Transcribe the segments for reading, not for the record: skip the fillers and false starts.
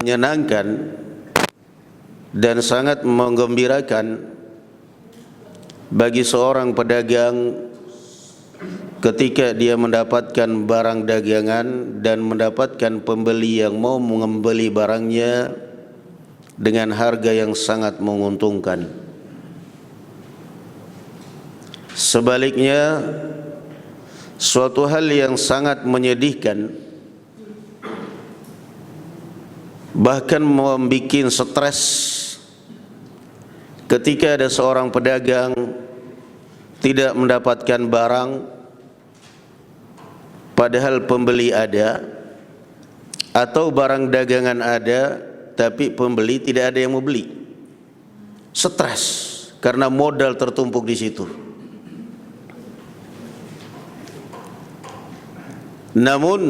menyenangkan dan sangat menggembirakan bagi seorang pedagang ketika dia mendapatkan barang dagangan dan mendapatkan pembeli yang mau membeli barangnya dengan harga yang sangat menguntungkan. Sebaliknya, suatu hal yang sangat menyedihkan, bahkan membuat stres ketika ada seorang pedagang tidak mendapatkan barang padahal pembeli ada, atau barang dagangan ada tapi pembeli tidak ada yang mau beli. Stres karena modal tertumpuk di situ. Namun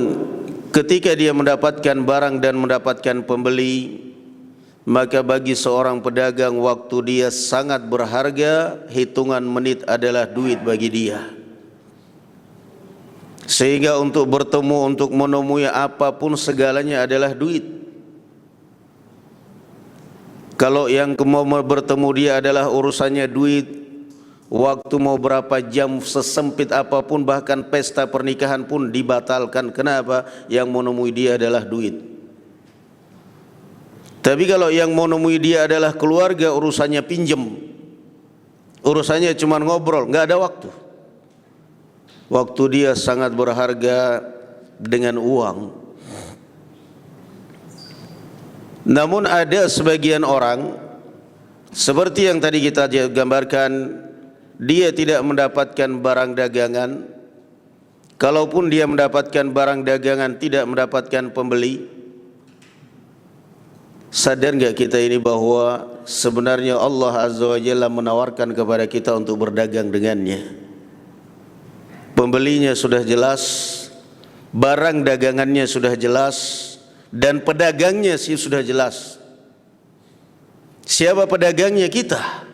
ketika dia mendapatkan barang dan mendapatkan pembeli, maka bagi seorang pedagang waktu dia sangat berharga, hitungan menit adalah duit bagi dia. Sehingga untuk bertemu, untuk menemui apapun segalanya adalah duit. Kalau yang mau bertemu dia adalah urusannya duit, waktu mau berapa jam, sesempit apapun, bahkan pesta pernikahan pun dibatalkan. Kenapa? Yang mau nemui dia adalah duit. Tapi kalau yang mau nemui dia adalah keluarga, urusannya pinjem, urusannya cuma ngobrol, nggak ada waktu. Waktu dia sangat berharga dengan uang. Namun ada sebagian orang seperti yang tadi kita gambarkan, dia tidak mendapatkan barang dagangan. Kalaupun dia mendapatkan barang dagangan, tidak mendapatkan pembeli. Sadar enggak kita ini bahwa sebenarnya Allah Azza wa Jalla menawarkan kepada kita untuk berdagang dengannya. Pembelinya sudah jelas, barang dagangannya sudah jelas, dan pedagangnya sih sudah jelas. Siapa pedagangnya? Kita.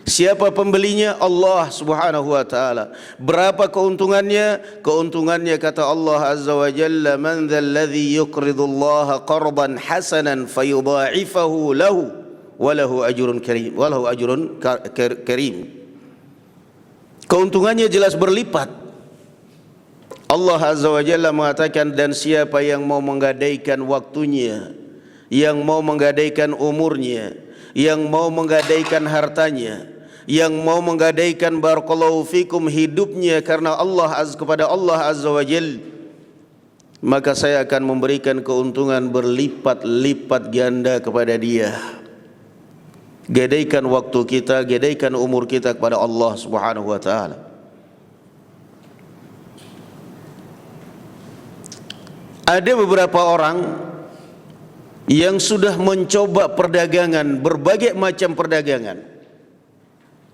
Siapa pembelinya? Allah Subhanahu wa taala. Berapa keuntungannya? Keuntungannya kata Allah Azza wa Jalla, "Man dzal ladzi yuqridullaha qardan hasanan fayudha'ifahu lahu wa lahu ajrun karim." Wa lahu ajrun karim. Keuntungannya jelas berlipat. Allah Azza wa Jalla mengatakan, dan siapa yang mau menggadaikan waktunya, yang mau menggadaikan umurnya, yang mau menggadaikan hartanya, yang mau menggadaikan barakallahu fikum hidupnya karena kepada Allah Azza wa Jalla, maka saya akan memberikan keuntungan berlipat-lipat ganda kepada dia. Gadaikan waktu kita, gadaikan umur kita kepada Allah Subhanahu wa taala. Ada beberapa orang yang sudah mencoba perdagangan, berbagai macam perdagangan.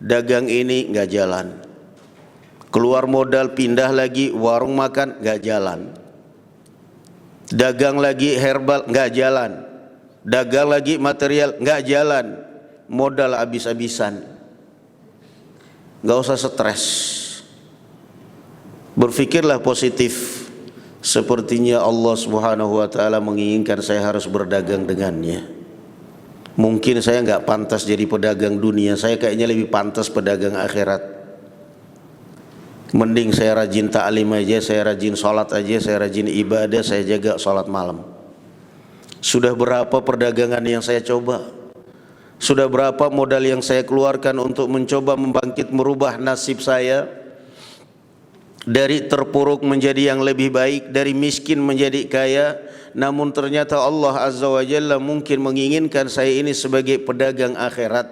Dagang ini nggak jalan, keluar modal pindah lagi warung makan nggak jalan, dagang lagi herbal nggak jalan, dagang lagi material nggak jalan, modal habis-habisan. Nggak usah stres, berpikirlah positif. Sepertinya Allah Subhanahu wa taala menginginkan saya harus berdagang dengannya. Mungkin saya nggak pantas jadi pedagang dunia, saya kayaknya lebih pantas pedagang akhirat. Mending saya rajin ta'lim aja, saya rajin sholat aja, saya rajin ibadah, saya jaga sholat malam. Sudah berapa perdagangan yang saya coba? Sudah berapa modal yang saya keluarkan untuk mencoba membangkit merubah nasib saya dari terpuruk menjadi yang lebih baik, dari miskin menjadi kaya. Namun ternyata Allah Azza wa Jalla mungkin menginginkan saya ini sebagai pedagang akhirat.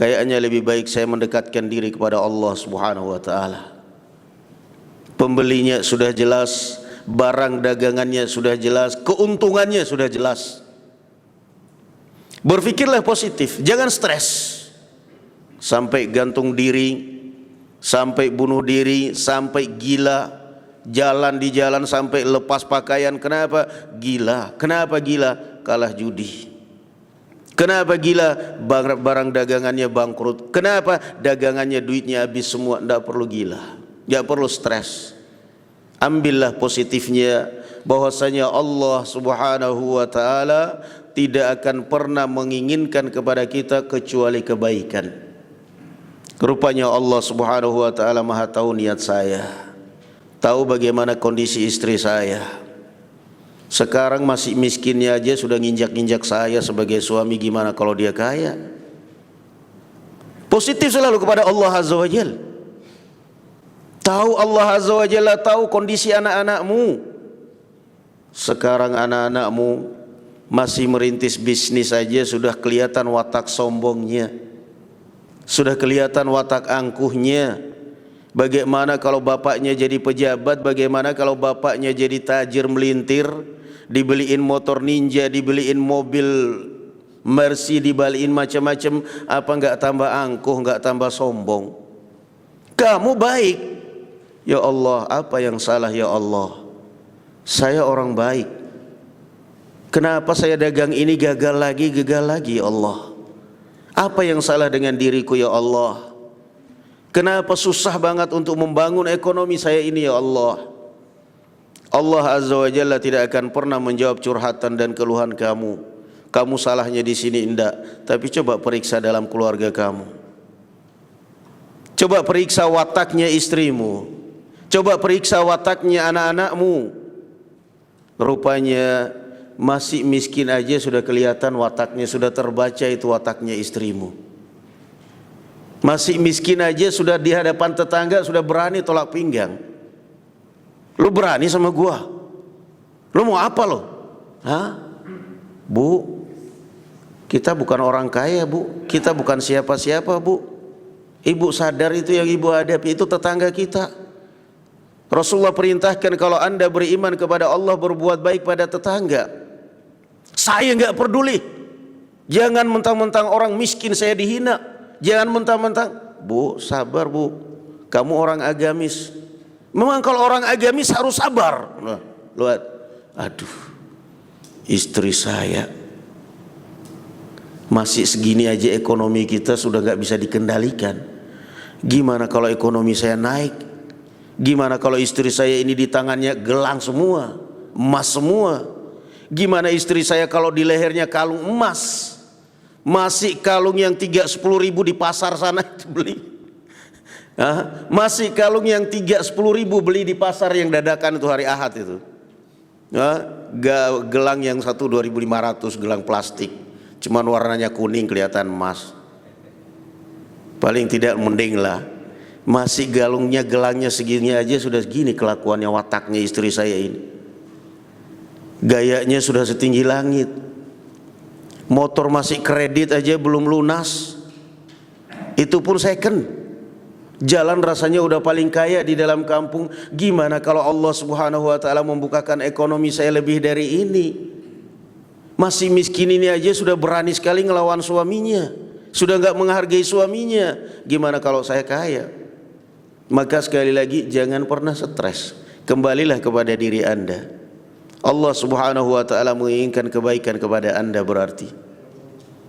Kayaknya lebih baik saya mendekatkan diri kepada Allah Subhanahu wa taala. Pembelinya sudah jelas, barang dagangannya sudah jelas, keuntungannya sudah jelas. Berpikirlah positif, jangan stres sampai gantung diri, sampai bunuh diri, sampai gila, jalan di jalan sampai lepas pakaian. Kenapa? Gila. Kenapa gila? Kalah judi. Kenapa gila? Barang dagangannya bangkrut. Kenapa? Dagangannya duitnya habis semua. Tidak perlu gila, tidak perlu stres. Ambillah positifnya, bahwasanya Allah Subhanahu wa taala tidak akan pernah menginginkan kepada kita kecuali kebaikan. Rupanya Allah Subhanahu wa taala Maha tahu niat saya, tahu bagaimana kondisi istri saya. Sekarang masih miskinnya aja sudah nginjak-nginjak saya sebagai suami, gimana kalau dia kaya? Positif selalu kepada Allah Azza wa Jalla. Tahu Allah Azza wa Jalla, tahu kondisi anak-anakmu. Sekarang anak-anakmu masih merintis bisnis saja sudah kelihatan watak sombongnya, sudah kelihatan watak angkuhnya. Bagaimana kalau bapaknya jadi pejabat, bagaimana kalau bapaknya jadi tajir melintir, dibeliin motor Ninja, dibeliin mobil Mercy, dibeliin macam-macam, apa enggak tambah angkuh, enggak tambah sombong? Kamu baik. Ya Allah, apa yang salah ya Allah? Saya orang baik. Kenapa saya dagang ini gagal lagi ya Allah? Apa yang salah dengan diriku ya Allah? Kenapa susah banget untuk membangun ekonomi saya ini ya Allah? Allah Azza wa Jalla tidak akan pernah menjawab curhatan dan keluhan kamu. Kamu salahnya di sini enggak, tapi coba periksa dalam keluarga kamu. Coba periksa wataknya istrimu. Coba periksa wataknya anak-anakmu. Rupanya masih miskin aja sudah kelihatan wataknya, sudah terbaca itu wataknya istrimu. Masih miskin aja sudah di hadapan tetangga sudah berani tolak pinggang. Lu berani sama gua? Lu mau apa lo? Hah? Bu, kita bukan orang kaya bu, kita bukan siapa-siapa bu. Ibu sadar itu yang ibu hadapi itu tetangga kita. Rasulullah perintahkan kalau anda beriman kepada Allah berbuat baik pada tetangga. Saya nggak peduli. Jangan mentang-mentang orang miskin saya dihina. Jangan mentang-mentang, bu sabar bu, kamu orang agamis. Memang kalau orang agamis harus sabar. Nah, lihat, aduh, istri saya masih segini aja ekonomi kita sudah nggak bisa dikendalikan. Gimana kalau ekonomi saya naik? Gimana kalau istri saya ini di tangannya gelang semua, emas semua? Gimana istri saya kalau di lehernya kalung emas? Masih kalung yang 10 ribu di pasar sana itu beli. Masih kalung yang 10 ribu beli di pasar yang dadakan itu hari Ahad itu. Gelang yang 2.500 gelang plastik, cuman warnanya kuning kelihatan emas. Paling tidak mending lah. Masih gelangnya segini aja sudah segini kelakuannya, wataknya istri saya ini. Gayanya sudah setinggi langit. Motor masih kredit aja belum lunas, itu pun second. Jalan rasanya udah paling kaya di dalam kampung. Gimana kalau Allah Subhanahu wa taala membukakan ekonomi saya lebih dari ini? Masih miskin ini aja sudah berani sekali ngelawan suaminya, sudah nggak menghargai suaminya. Gimana kalau saya kaya? Maka sekali lagi jangan pernah stres. Kembalilah kepada diri anda. Allah Subhanahu wa taala menginginkan kebaikan kepada anda berarti.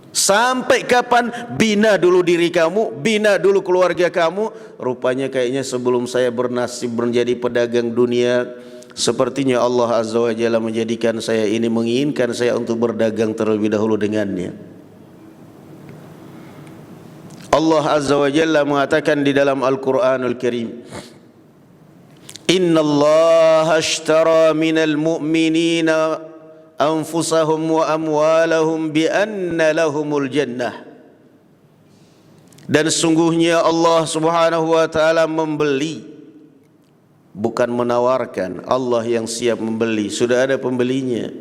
Sampai kapan? Bina dulu diri kamu, bina dulu keluarga kamu. Rupanya kayaknya sebelum saya bernasib menjadi pedagang dunia, sepertinya Allah Azza wa Jalla menjadikan saya ini, menginginkan saya untuk berdagang terlebih dahulu dengannya. Allah Azza wa Jalla mengatakan di dalam Al-Quranul Karim, Inna Allah ashtara minal mu'minina anfusahum wa amwalahum bi anna lahumul jannah. Dan sungguhnya Allah Subhanahu wa taala membeli, bukan menawarkan. Allah yang siap membeli, sudah ada pembelinya.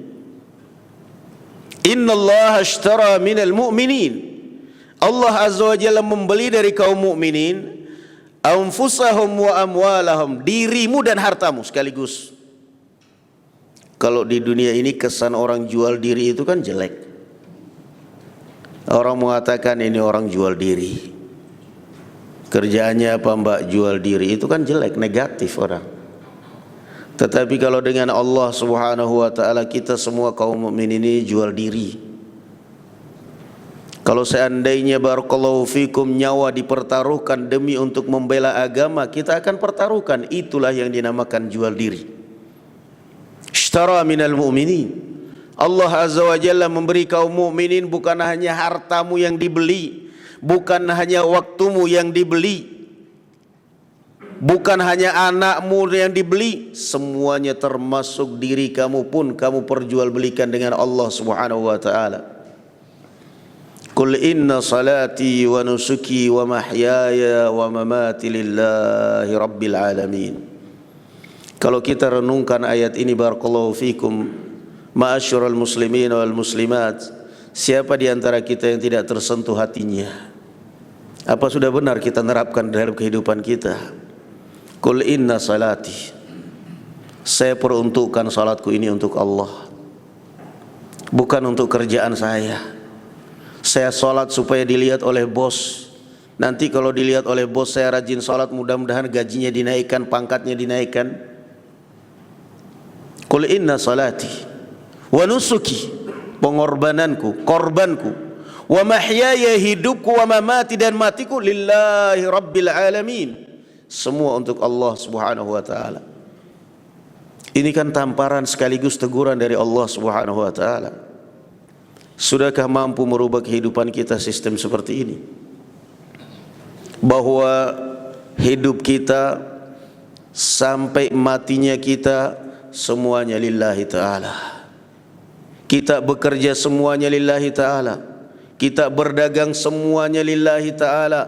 Inna Allah ashtara minal mu'minin, Allah Azza wa Jalla membeli dari kaum mukminin anfusahum wa amwalahum, dirimu dan hartamu sekaligus. Kalau di dunia ini kesan orang jual diri itu kan jelek. Orang mengatakan ini orang jual diri. Kerjaannya apa mbak? Jual diri. Itu kan jelek, negatif orang. Tetapi kalau dengan Allah Subhanahu wa taala, kita semua kaum mukmin ini jual diri. Kalau seandainya barakallahu fikum nyawa dipertaruhkan demi untuk membela agama, kita akan pertaruhkan. Itulah yang dinamakan jual diri. Ishtara minal mu'minin. Allah Azza wa Jalla memberi kaum mukminin bukan hanya hartamu yang dibeli, bukan hanya waktumu yang dibeli, bukan hanya anakmu yang dibeli, semuanya termasuk diri kamu pun kamu perjualbelikan dengan Allah Subhanahu wa taala. Qul inna salati wa nusuki wa mahyaya wa mamati lillahi rabbil alamin. Kalau kita renungkan ayat ini, barakallahu fikum, ma'asyiral muslimin wal muslimat, siapa di antara kita yang tidak tersentuh hatinya? Apa sudah benar kita nerapkan dalam kehidupan kita? Qul inna salati, saya peruntukkan salatku ini untuk Allah, bukan untuk kerjaan saya. Saya salat supaya dilihat oleh bos. Nanti kalau dilihat oleh bos saya rajin salat, mudah-mudahan gajinya dinaikkan, pangkatnya dinaikkan. Qul inna salati wa nusuki, pengorbananku, korbanku, wa mahyaya, hidupku, wa mamati, dan matiku, lillahi rabbil alamin, semua untuk Allah Subhanahu wa taala. Ini kan tamparan sekaligus teguran dari Allah Subhanahu wa taala. Sudahkah mampu merubah kehidupan kita sistem seperti ini? Bahwa hidup kita sampai matinya kita semuanya lillahi ta'ala. Kita bekerja semuanya lillahi ta'ala. Kita berdagang semuanya lillahi ta'ala.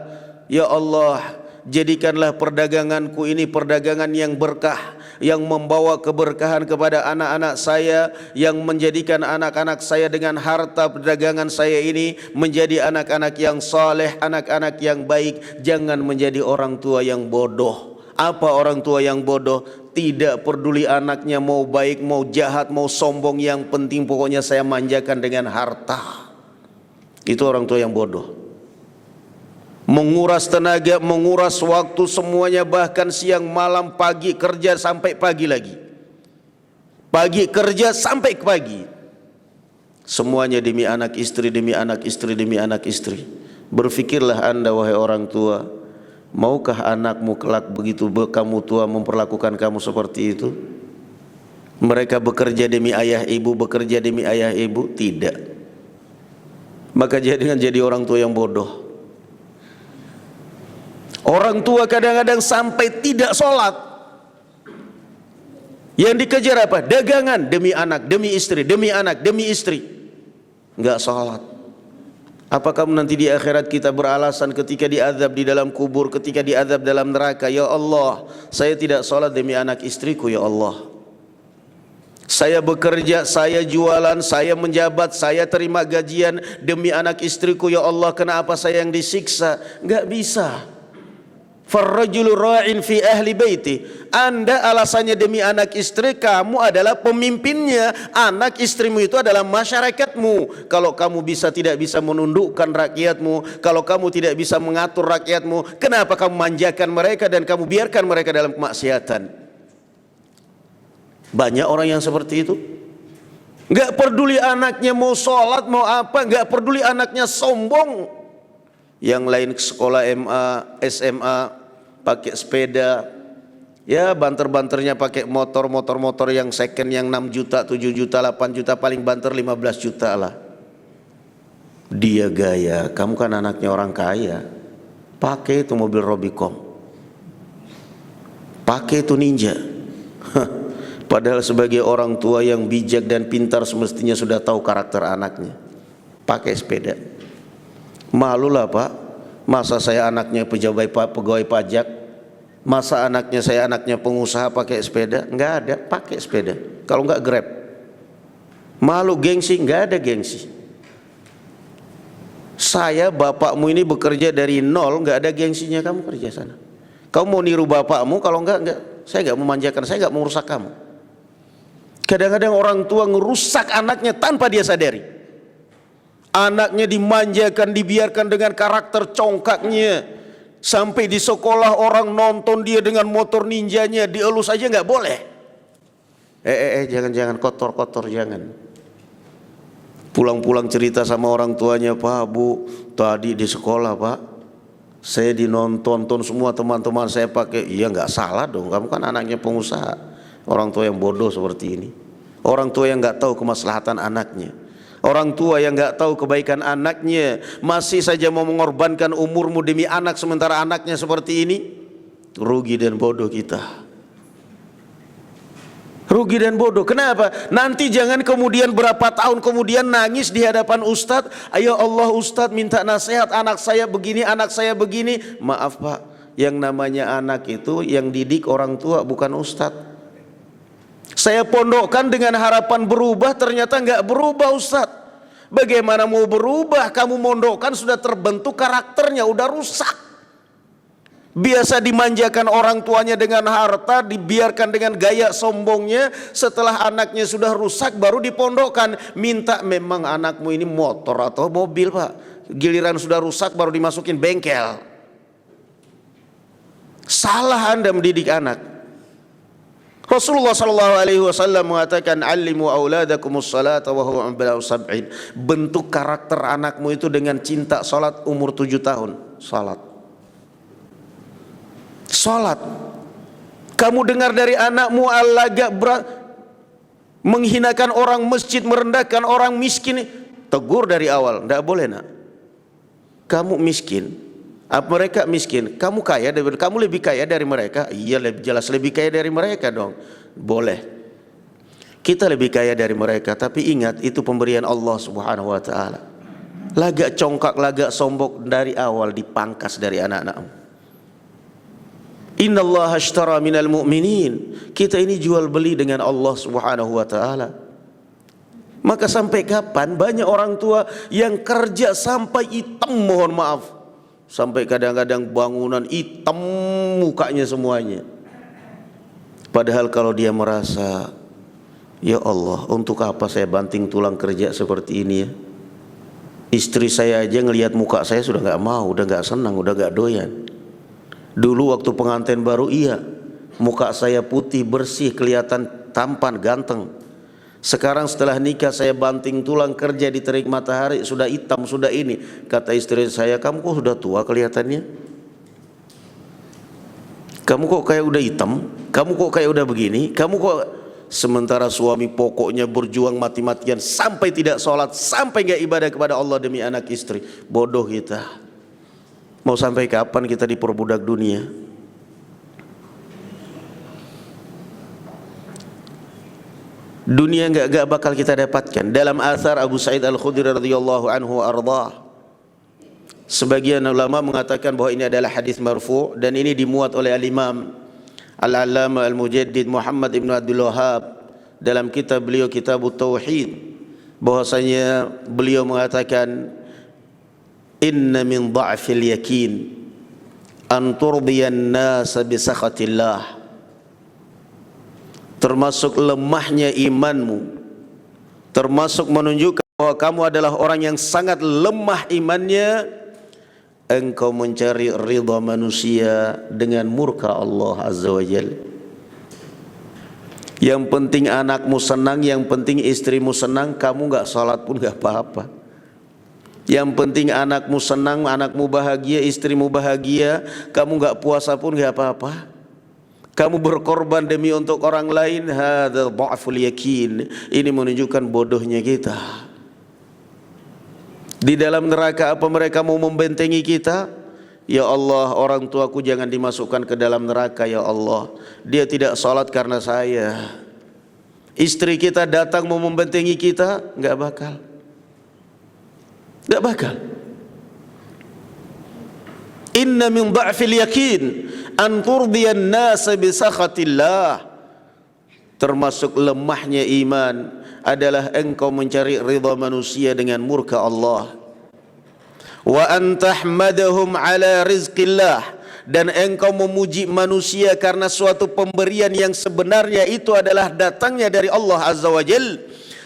Ya Allah, jadikanlah perdaganganku ini perdagangan yang berkah, yang membawa keberkahan kepada anak-anak saya, yang menjadikan anak-anak saya dengan harta perdagangan saya ini menjadi anak-anak yang saleh, anak-anak yang baik. Jangan menjadi orang tua yang bodoh. Apa orang tua yang bodoh? Tidak peduli anaknya mau baik, mau jahat, mau sombong, yang penting pokoknya saya manjakan dengan harta. Itu orang tua yang bodoh. Menguras tenaga, menguras waktu semuanya, bahkan siang malam, pagi kerja sampai pagi lagi, pagi kerja sampai pagi, semuanya demi anak istri, demi anak istri, demi anak istri. Berfikirlah Anda wahai orang tua, maukah anakmu kelak begitu kamu tua memperlakukan kamu seperti itu? Mereka bekerja demi ayah ibu, bekerja demi ayah ibu? Tidak. Maka jangan jadi orang tua yang bodoh. Orang tua kadang-kadang sampai tidak sholat. Yang dikejar apa? Dagangan demi anak, demi istri, demi anak, demi istri. Enggak sholat. Apa kamu nanti di akhirat kita beralasan ketika diazab di dalam kubur, ketika diazab dalam neraka, ya Allah, saya tidak sholat demi anak istriku, ya Allah. Saya bekerja, saya jualan, saya menjabat, saya terima gajian demi anak istriku, ya Allah, kenapa saya yang disiksa? Enggak bisa. Farrajulu ra'in fi ahli baiti. Anda alasannya demi anak istri, kamu adalah pemimpinnya. Anak istrimu itu adalah masyarakatmu. Kalau kamu tidak bisa menundukkan rakyatmu, kalau kamu tidak bisa mengatur rakyatmu, kenapa kamu manjakan mereka dan kamu biarkan mereka dalam kemaksiatan? Banyak orang yang seperti itu. Enggak peduli anaknya mau sholat, mau apa, enggak peduli anaknya sombong. Yang lain sekolah MA, SMA, pakai sepeda, ya banter-banternya pakai motor yang second yang 6 juta, 7 juta, 8 juta, paling banter 15 juta lah. Dia gaya, kamu kan anaknya orang kaya, pakai itu mobil Robicom, pakai itu Ninja. Padahal sebagai orang tua yang bijak dan pintar semestinya sudah tahu karakter anaknya. Pakai sepeda. Malulah Pak, masa saya anaknya pegawai pajak, masa saya anaknya pengusaha pakai sepeda? Enggak ada, pakai sepeda. Kalau enggak Grab. Malu gengsi? Enggak ada gengsi. Saya bapakmu ini bekerja dari nol, enggak ada gengsinya kamu kerja sana. Kamu mau niru bapakmu? Kalau enggak. Saya enggak memanjakan, saya enggak merusak kamu. Kadang-kadang orang tua ngerusak anaknya tanpa dia sadari. Anaknya dimanjakan, dibiarkan dengan karakter congkaknya. Sampai di sekolah orang nonton dia dengan motor ninjanya, dielus aja nggak boleh. Jangan kotor, jangan. Pulang-pulang cerita sama orang tuanya, Pak, Bu, tadi di sekolah Pak, saya dinonton semua teman-teman saya pakai. Iya nggak salah dong, kamu kan anaknya pengusaha. Orang tua yang bodoh seperti ini. Orang tua yang nggak tahu kemaslahatan anaknya, orang tua yang nggak tahu kebaikan anaknya, masih saja mau mengorbankan umurmu demi anak sementara anaknya seperti ini. Rugi dan bodoh kita. Rugi dan bodoh. Kenapa? Nanti jangan kemudian berapa tahun kemudian nangis di hadapan ustadz. Ayo Allah, ustadz minta nasihat, anak saya begini, anak saya begini. Maaf Pak, yang namanya anak itu yang didik orang tua, bukan ustadz. Saya pondokkan dengan harapan berubah, ternyata nggak berubah ustadz. Bagaimana mau berubah? Kamu mondokkan sudah terbentuk karakternya, udah rusak. Biasa dimanjakan orang tuanya dengan harta, dibiarkan dengan gaya sombongnya. Setelah anaknya sudah rusak baru dipondokkan. Minta memang anakmu ini motor atau mobil Pak, giliran sudah rusak baru dimasukin bengkel. Salah Anda mendidik anak. Rasulullah SAW mengatakan, "Allimu auladakumus salata wa huwa ablau sab'in." Bentuk karakter anakmu itu dengan cinta salat umur 7 tahun. Salat. Kamu dengar dari anakmu al-lagak menghinakan orang masjid, merendahkan orang miskin, tegur dari awal, tidak boleh nak. Kamu miskin, mereka miskin, kamu kaya, kamu lebih kaya dari mereka. Iya, jelas lebih kaya dari mereka dong. Boleh, kita lebih kaya dari mereka, tapi ingat itu pemberian Allah Subhanahu wa ta'ala. Lagak congkak, lagak sombong dari awal dipangkas dari anak-anakmu. Innallaha ashtara minal mu'minin. Kita ini jual beli dengan Allah Subhanahu wa ta'ala. Maka sampai kapan banyak orang tua yang kerja sampai hitam, mohon maaf, sampai kadang-kadang bangunan hitam mukanya semuanya. Padahal kalau dia merasa, ya Allah, untuk apa saya banting tulang kerja seperti ini ya? Istri saya aja ngelihat muka saya sudah nggak mau, udah nggak senang, udah nggak doyan. Dulu waktu pengantin baru iya, muka saya putih bersih, kelihatan tampan ganteng. Sekarang setelah nikah saya banting tulang kerja di terik matahari, sudah hitam, sudah ini. Kata istri saya, kamu kok sudah tua kelihatannya? Kamu kok kayak udah hitam? Kamu kok kayak udah begini? Kamu kok... Sementara suami pokoknya berjuang mati-matian sampai tidak sholat, sampai gak ibadah kepada Allah demi anak istri. Bodoh kita. Mau sampai kapan kita diperbudak dunia? Dunia enggak bakal kita dapatkan. Dalam athar Abu Sa'id Al-Khudri radhiyallahu anhu arda, sebagian ulama mengatakan bahwa ini adalah hadis marfu' dan ini dimuat oleh Al-Imam Al-Allamah Al-Mujaddid Muhammad Ibn Abdul Wahhab dalam kitab beliau Kitabut Tauhid, bahwasanya beliau mengatakan, inna min dha'fil yakin an turdiyan nasa bi sakhatillah. Termasuk lemahnya imanmu, termasuk menunjukkan bahwa kamu adalah orang yang sangat lemah imannya, engkau mencari ridha manusia dengan murka Allah Azza wa Jalla. Yang penting anakmu senang, yang penting istrimu senang, kamu enggak salat pun enggak apa-apa. Yang penting anakmu senang, anakmu bahagia, istrimu bahagia, kamu enggak puasa pun enggak apa-apa. Kamu berkorban demi untuk orang lain, hadza dha'ful yakin. Ini menunjukkan bodohnya kita. Di dalam neraka apa mereka mau membentengi kita? Ya Allah, orang tuaku jangan dimasukkan ke dalam neraka ya Allah. Dia tidak salat karena saya. Istri kita datang mau membentengi kita, enggak bakal. Tidak bakal. Inna min dha'fil yakin an turdiyan nasa bi sakhatillah. Termasuk lemahnya iman adalah engkau mencari ridha manusia dengan murka Allah. Wa an tahmadahum ala rizqillah, dan engkau memuji manusia karena suatu pemberian yang sebenarnya itu adalah datangnya dari Allah Azza wa Jalla.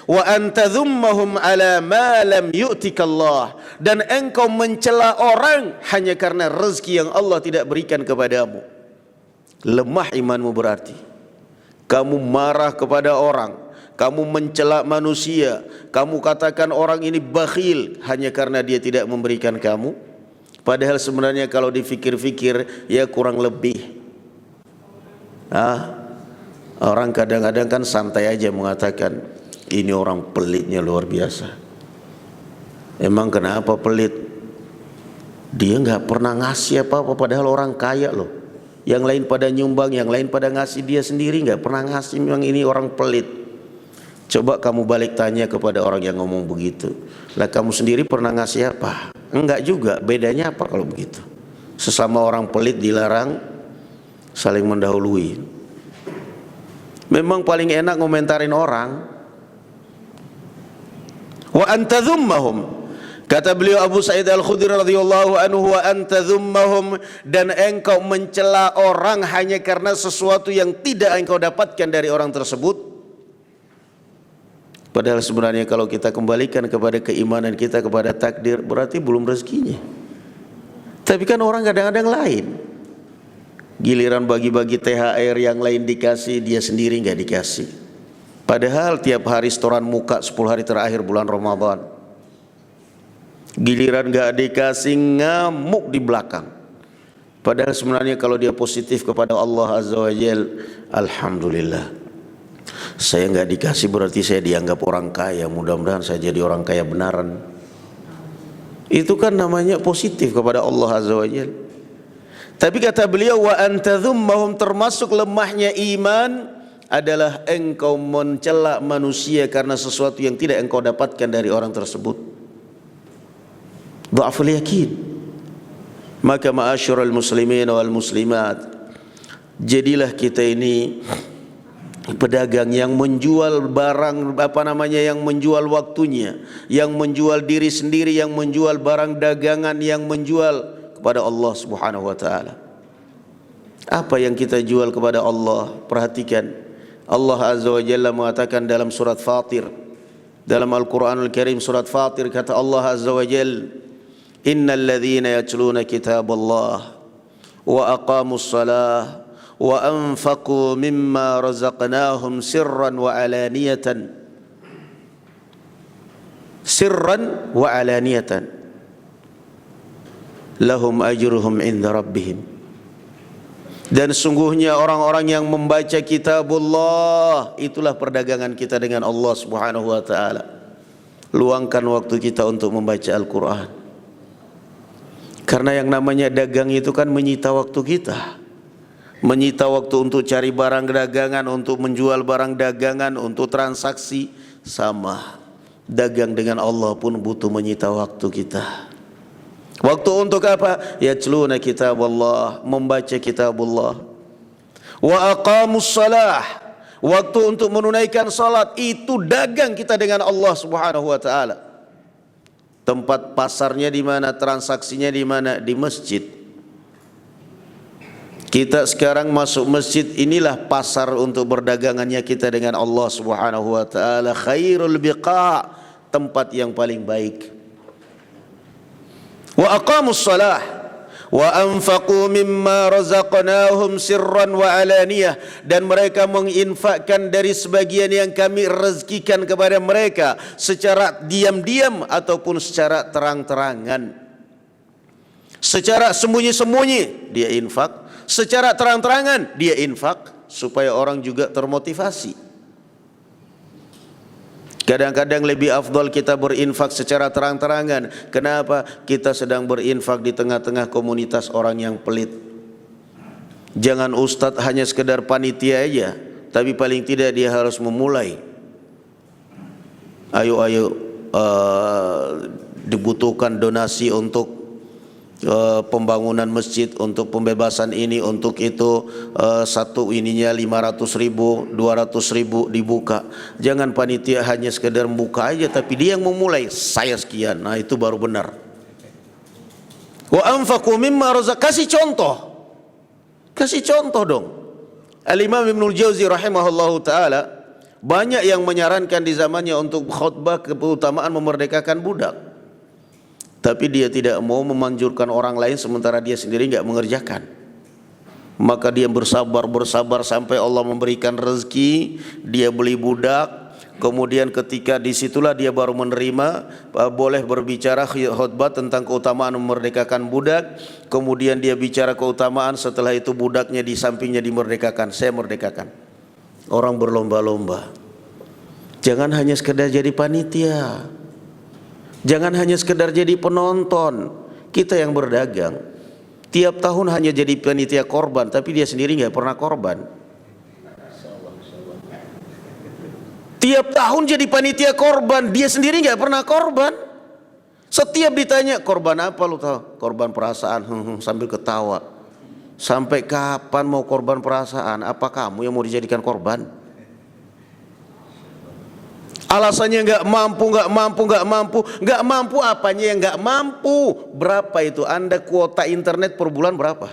Wa antadhummahum ala ma lam yu'tikallah, dan engkau mencela orang hanya karena rezeki yang Allah tidak berikan kepadamu. Lemah imanmu berarti kamu marah kepada orang, kamu mencela manusia, kamu katakan orang ini bakhil hanya karena dia tidak memberikan kamu. Padahal sebenarnya kalau dipikir-fikir ya kurang lebih Orang kadang-kadang kan santai aja mengatakan ini orang pelitnya luar biasa. Emang kenapa pelit? Dia nggak pernah ngasih apa-apa, padahal orang kaya loh. Yang lain pada nyumbang, yang lain pada ngasih, dia sendiri nggak pernah ngasih. Memang ini orang pelit. Coba kamu balik tanya kepada orang yang ngomong begitu, lah kamu sendiri pernah ngasih apa? Enggak juga. Bedanya apa kalau begitu? Sesama orang pelit dilarang saling mendahului. Memang paling enak ngomentarin orang. Wa anta dhummahum, kata beliau Abu Sa'id Al-Khudri radhiyallahu anhu, wa anta dhummahum, dan engkau mencela orang hanya karena sesuatu yang tidak engkau dapatkan dari orang tersebut. Padahal sebenarnya kalau kita kembalikan kepada keimanan kita kepada takdir, berarti belum rezekinya. Tapi kan orang kadang-kadang lain, giliran bagi-bagi THR yang lain dikasih, dia sendiri nggak dikasih. Padahal tiap hari setoran muka 10 hari terakhir bulan Ramadan, giliran nggak dikasih ngamuk di belakang. Padahal sebenarnya kalau dia positif kepada Allah Azza wa Jal, alhamdulillah. Saya nggak dikasih berarti saya dianggap orang kaya. Mudah-mudahan saya jadi orang kaya benaran. Itu kan namanya positif kepada Allah Azza wa Jalla. Tapi kata beliau, wa anta dhummahum, termasuk lemahnya iman adalah engkau mencela manusia karena sesuatu yang tidak engkau dapatkan dari orang tersebut. Dha'ful yakin. Maka ma'asyiral muslimin wal muslimat, jadilah kita ini pedagang yang menjual barang, yang menjual waktunya, yang menjual diri sendiri, yang menjual barang dagangan, yang menjual kepada Allah Subhanahu wa taala. Apa yang kita jual kepada Allah? Perhatikan, Allah Azza wa Jalla mengatakan dalam surat Fatir, dalam Al-Qur'anul Karim surat Fatir, kata Allah Azza wa Jalla, innal ladzina yatluna kitaballah wa aqamus salah wa anfaqu mimma razaqnahum sirran wa alaniyatan lahum ajruhum inda rabbihim. Dan sungguhnya orang-orang yang membaca kitabullah, itulah perdagangan kita dengan Allah Subhanahu wa taala. Luangkan waktu kita untuk membaca Al-Qur'an, karena yang namanya dagang itu kan menyita waktu kita, menyita waktu untuk cari barang dagangan, untuk menjual barang dagangan, untuk transaksi. Sama, dagang dengan Allah pun butuh menyita waktu kita. Waktu untuk apa? Yatluna kitabullah, membaca kitabullah. Wa aqamus salah, waktu untuk menunaikan salat. Itu dagang kita dengan Allah Subhanahu wa taala. Tempat pasarnya di mana, transaksinya di mana? Di masjid. Kita sekarang masuk masjid, inilah pasar untuk berdagangannya kita dengan Allah Subhanahu wa taala. Khairul biqa, tempat yang paling baik. Wa aqamus shalah wa anfaqu mimma razaqnahum sirran wa alaniyah, dan mereka menginfakkan dari sebagian yang kami rezekikan kepada mereka secara diam-diam ataupun secara terang-terangan. Secara sembunyi-sembunyi dia infak, secara terang-terangan dia infak, supaya orang juga termotivasi. Kadang-kadang lebih afdal kita berinfak secara terang-terangan. Kenapa? Kita sedang berinfak di tengah-tengah komunitas orang yang pelit. Jangan ustadz hanya sekedar panitia aja, tapi paling tidak dia harus memulai. Ayo dibutuhkan donasi untuk pembangunan masjid, untuk pembebasan ini, untuk itu, satu ininya 500.000, 200.000 dibuka. Jangan panitia hanya sekedar membuka aja, tapi dia yang memulai, saya sekian. Nah itu baru benar. Wa anfaqu mimma kasih contoh dong. Al-Imam Ibnul Jauzi rahimahullahu taala banyak yang menyarankan di zamannya untuk khutbah keutamaan memerdekakan budak. Tapi dia tidak mau memanjurkan orang lain sementara dia sendiri nggak mengerjakan. Maka dia bersabar sampai Allah memberikan rezeki, dia beli budak. Kemudian ketika disitulah dia baru menerima boleh berbicara khutbah tentang keutamaan memerdekakan budak. Kemudian dia bicara keutamaan, setelah itu budaknya di sampingnya dimerdekakan, saya merdekakan. Orang berlomba-lomba. Jangan hanya sekedar jadi panitia. Jangan hanya sekedar jadi penonton. Kita yang berdagang, tiap tahun hanya jadi panitia korban, tapi dia sendiri nggak pernah korban. Tiap tahun jadi panitia korban, dia sendiri nggak pernah korban. Setiap ditanya korban apa lu tahu? Korban perasaan, sambil ketawa. Sampai kapan mau korban perasaan? Apa kamu yang mau dijadikan korban? Alasannya nggak mampu apanya yang nggak mampu? Berapa itu? Anda kuota internet per bulan berapa?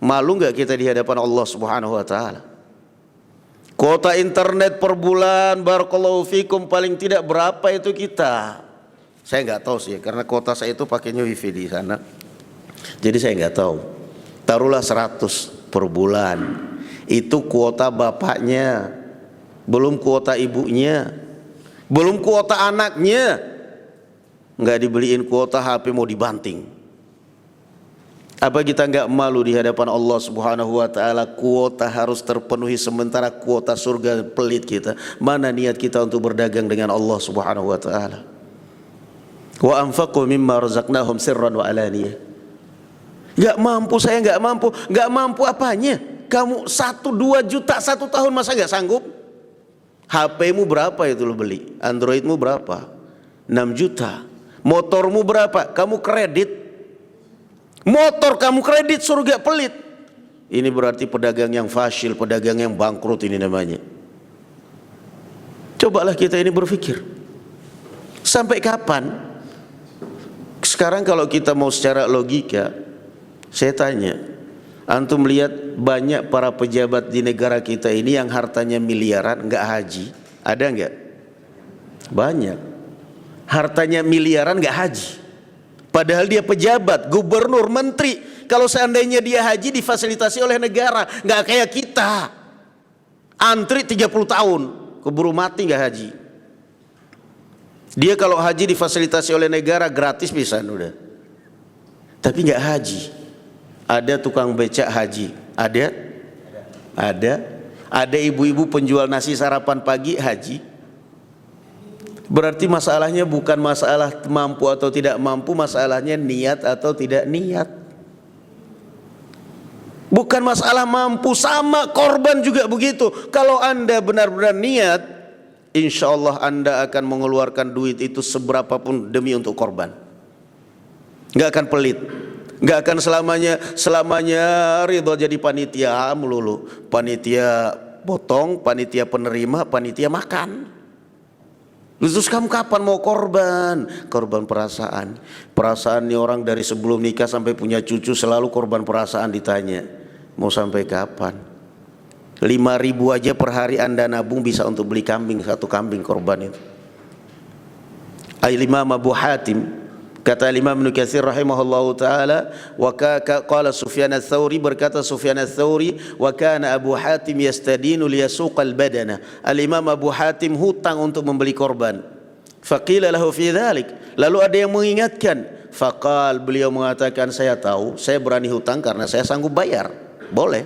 Malu nggak kita di hadapan Allah Subhanahu Wa Taala? Kuota internet per bulan, barakallahu fikum, paling tidak berapa itu kita? Saya nggak tahu sih, karena kuota saya itu pakainya wifi di sana. Jadi saya nggak tahu. Taruhlah 100 per bulan. Itu kuota bapaknya, belum kuota ibunya, belum kuota anaknya. Nggak dibeliin kuota HP mau dibanting. Apa kita nggak malu di hadapan Allah Subhanahu Wa Taala? Kuota harus terpenuhi, sementara kuota surga pelit kita. Mana niat kita untuk berdagang dengan Allah Subhanahu Wa Taala? Wa anfaqu mimma razaqnahum sirran wa alaniyah. Nggak mampu, saya nggak mampu. Nggak mampu apanya? Kamu 1-2 juta 1 tahun masa nggak sanggup? HP-mu berapa itu lo beli? Android-mu berapa? 6 juta. Motormu berapa? Kamu kredit. Motor kamu kredit, surga pelit. Ini berarti pedagang yang fasyil, pedagang yang bangkrut ini namanya. Cobalah kita ini berpikir. Sampai kapan? Sekarang kalau kita mau secara logika, saya tanya, antum lihat banyak para pejabat di negara kita ini yang hartanya miliaran nggak haji, ada nggak? Banyak. Hartanya miliaran nggak haji. Padahal dia pejabat, gubernur, menteri. Kalau seandainya dia haji difasilitasi oleh negara, nggak kayak kita. Antri 30 tahun, keburu mati nggak haji. Dia kalau haji difasilitasi oleh negara gratis bisa udah. Tapi nggak haji. Ada tukang becak haji, ada ibu-ibu penjual nasi sarapan pagi haji. Berarti masalahnya bukan masalah mampu atau tidak mampu, masalahnya niat atau tidak niat. Bukan masalah mampu, sama korban juga begitu. Kalau Anda benar-benar niat, insya Allah Anda akan mengeluarkan duit itu seberapapun demi untuk korban. Nggak akan pelit. Nggak akan selamanya ridho jadi panitia melulu. Panitia potong, panitia penerima, panitia makan. Terus kamu kapan mau korban? Korban perasaan. Perasaan nih orang dari sebelum nikah sampai punya cucu selalu korban perasaan ditanya. Mau sampai kapan? 5.000 aja per hari Anda nabung bisa untuk beli kambing, 1 kambing korban itu. Imam Abu Hatim, kata Imam Ibnu Katsir rahimahullahu taala, wa qala Sufyan ats-Tsauri, berkata Sufyan ats-Tsauri, wa kana Abu Hatim yastadinu liyasuqal badana. Al-Imam Abu Hatim hutang untuk membeli korban. Faqila lahu fi dzalik, lalu ada yang mengingatkan. Faqal, beliau mengatakan, saya tahu, saya berani hutang karena saya sanggup bayar. Boleh.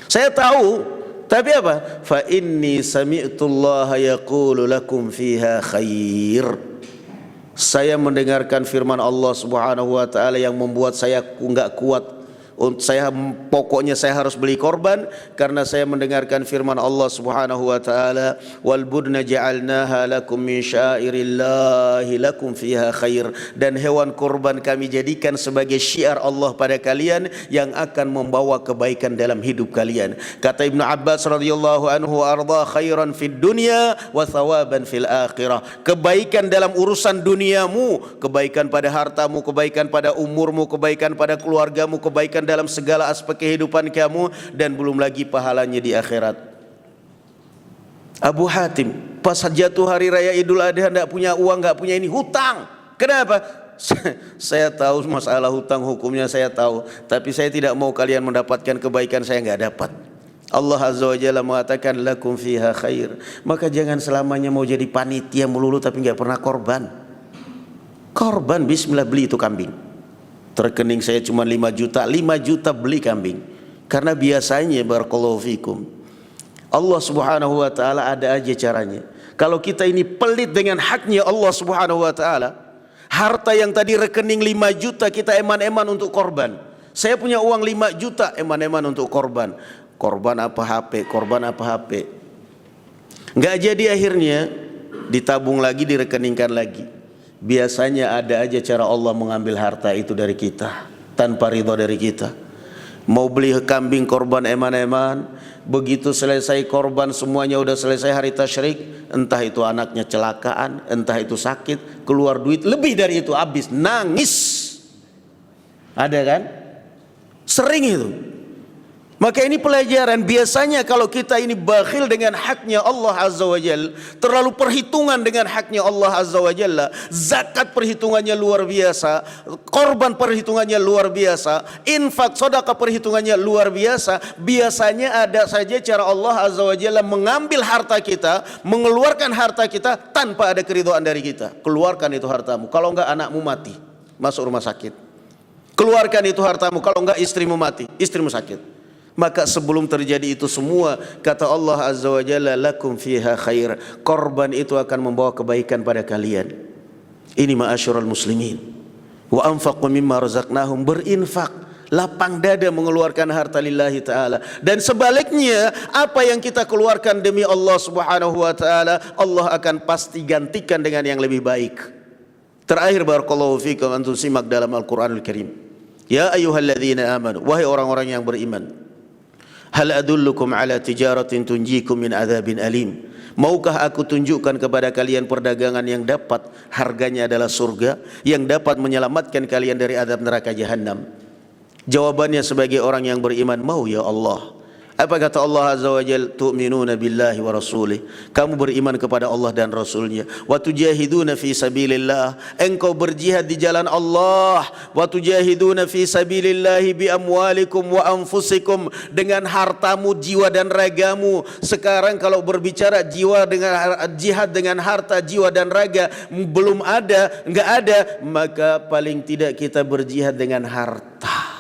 Saya tahu, tapi apa? Fa inni sami'tu Allah yaqulu lakum fiha khair. Saya mendengarkan firman Allah Subhanahu wa taala yang membuat saya enggak kuat. Pokoknya saya harus beli korban karena saya mendengarkan firman Allah Subhanahu wa taala, wal budna ja'alnaha lakum min sya'irillahi lakum fiha khair, dan hewan korban kami jadikan sebagai syiar Allah pada kalian yang akan membawa kebaikan dalam hidup kalian. Kata Ibnu Abbas radhiyallahu anhu arda, khairan fid dunya wa thawaban fil akhirah. Kebaikan dalam urusan duniamu, kebaikan pada hartamu, kebaikan pada umurmu, kebaikan pada keluargamu, kebaikan dalam segala aspek kehidupan kamu, dan belum lagi pahalanya di akhirat. Abu Hatim pas jatuh hari raya Idul Adha tidak punya uang, nggak punya ini, hutang. Kenapa? Saya tahu masalah hutang hukumnya, saya tahu, tapi saya tidak mau kalian mendapatkan kebaikan saya nggak dapat. Allah Azza wa Jalla mengatakan lakum fiha khair. Maka jangan selamanya mau jadi panitia melulu tapi nggak pernah korban. Korban, bismillah, beli itu kambing. Rekening saya cuma 5 juta, 5 juta beli kambing. Karena biasanya barakallahu fikum, Allah Subhanahu wa taala ada aja caranya. Kalau kita ini pelit dengan haknya Allah Subhanahu wa taala, harta yang tadi rekening 5 juta kita eman-eman untuk korban. Saya punya uang 5 juta eman-eman untuk korban. Korban apa HP, korban apa HP. Nggak jadi akhirnya, ditabung lagi, direkeningkan lagi. Biasanya ada aja cara Allah mengambil harta itu dari kita tanpa ridha dari kita. Mau beli kambing korban eman-eman, begitu selesai korban semuanya udah selesai hari tasyrik, entah itu anaknya celakaan, entah itu sakit, keluar duit lebih dari itu, habis, nangis. Ada kan? Sering itu. Maka ini pelajaran. Biasanya kalau kita ini bakhil dengan haknya Allah Azza wa Jalla, terlalu perhitungan dengan haknya Allah Azza wa Jalla, zakat perhitungannya luar biasa, korban perhitungannya luar biasa, infak sedekah perhitungannya luar biasa, biasanya ada saja cara Allah Azza wa Jalla mengambil harta kita, mengeluarkan harta kita tanpa ada keridhaan dari kita. Keluarkan itu hartamu, kalau enggak anakmu mati, masuk rumah sakit. Keluarkan itu hartamu, kalau enggak istrimu mati, istrimu sakit. Maka sebelum terjadi itu semua, kata Allah Azza wa Jalla, lakum fiha khair, korban itu akan membawa kebaikan pada kalian. Ini ma'asyiral muslimin. Wa anfaqu mimma razaqnahum, berinfak, lapang dada mengeluarkan harta lillahi ta'ala. Dan sebaliknya, apa yang kita keluarkan demi Allah Subhanahu wa ta'ala, Allah akan pasti gantikan dengan yang lebih baik. Terakhir, barakallahu fikum, antum simak dalam Al-Quranul Karim. Ya ayyuhalladzina amanu, wahai orang-orang yang beriman, hal adullukum ala tijaratin tunjikum min adzabin alim. Maukah aku tunjukkan kepada kalian perdagangan yang dapat harganya adalah surga, yang dapat menyelamatkan kalian dari azab neraka jahanam? Jawabannya sebagai orang yang beriman, mau ya Allah. Apa kata Allah Azza wa Jalla? Tu'minuna billahi wa rasulih. Kamu beriman kepada Allah dan Rasulnya. Wa tujahiduna fi sabilillah. Engkau berjihad di jalan Allah. Wa tujahiduna fi sabilillahi bi amwalikum wa anfusikum. Dengan hartamu, jiwa dan ragamu. Sekarang kalau berbicara jiwa dengan jihad dengan harta, jiwa dan raga belum ada, enggak ada, maka paling tidak kita berjihad dengan harta.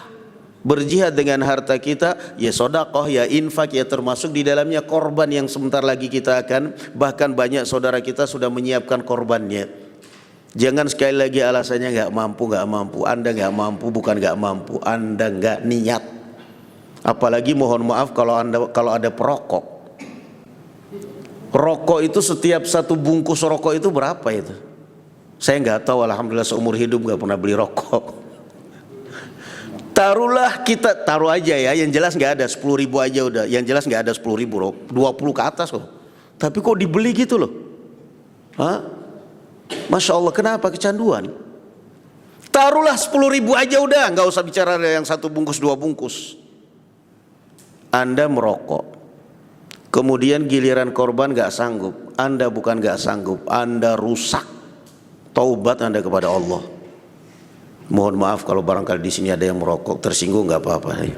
Berjihad dengan harta kita, ya sedekah, ya infak, ya termasuk di dalamnya korban yang sebentar lagi kita akan, bahkan banyak saudara kita sudah menyiapkan korbannya. Jangan sekali lagi alasannya nggak mampu. Anda nggak mampu bukan nggak mampu, Anda nggak niat. Apalagi mohon maaf kalau ada perokok. Rokok itu setiap satu bungkus rokok itu berapa itu? Saya nggak tahu, alhamdulillah seumur hidup nggak pernah beli rokok. Taruhlah kita, taruh aja ya, yang jelas nggak ada 10.000 aja udah, yang jelas nggak ada 10.000 loh, 20 ke atas loh. Tapi kok dibeli gitu loh? Hah? Masya Allah, kenapa kecanduan? Taruhlah 10.000 aja udah, nggak usah bicara yang 1 bungkus 2 bungkus. Anda merokok, kemudian giliran korban nggak sanggup, Anda bukan nggak sanggup, Anda rusak. Taubat Anda kepada Allah. Mohon maaf kalau barangkali di sini ada yang merokok, tersinggung nggak apa-apa.